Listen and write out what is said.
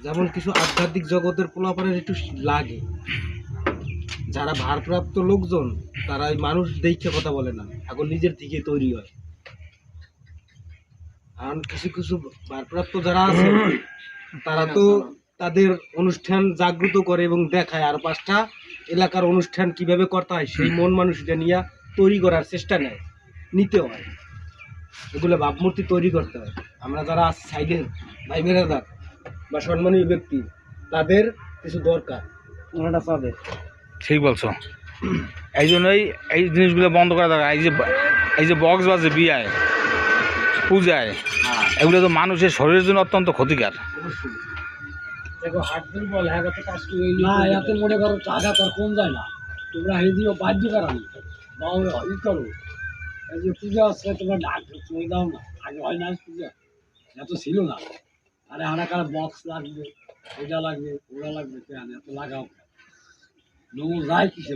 যেমন কিছু আধ্যাত্মিক জগতের পোলাপানের একটু লাগে, যারা ভারপ্রাপ্ত লোকজন তারা ওই মানুষ দেখে কথা বলে না, এখন নিজের দিকে তৈরি হয়। আর কিছু কিছু ভারপ্রাপ্ত যারা আছে তারা তো তাদের অনুষ্ঠান জাগ্রত করে এবং দেখায়, আর 5টা এলাকার অনুষ্ঠান কিভাবে করতে হয় সেই মন মানুষটা নিয়ে তৈরি করার চেষ্টা নিতে হয়। এগুলো ভাবমূর্তি তৈরি করতে হয়। আমরা যারা আছি সাইডের ভাই বেরাদার বা সম্মানীয় ব্যক্তি, তাদের কিছু দরকার ওনারা পাবে। ঠিক বলছো। এই জন্যই এই জিনিসগুলো বন্ধ করা দরকার। এই যে বক্স বাজে বিয়ায় পূজায়, এগুলো তো মানুষের শরীরের জন্য অত্যন্ত ক্ষতিকর। অবশ্যই দেখো হাট দুর্বল হ্যাঁ তো কাজ করে না, এত মনে করো টাকা তোর কম যায় না, তোমরা হেদিও বাধ্য করানি বাউ ই করো। এই যে পূজা আছে তোমরা ডাক তুমি দাও না, আগে হয় না পূজা, এত ছিল না। আরে কারা বক্স লাগবে, এটা লাগবে, ওরা লাগবে, কেন এত লাগাও নমো যায় কিসে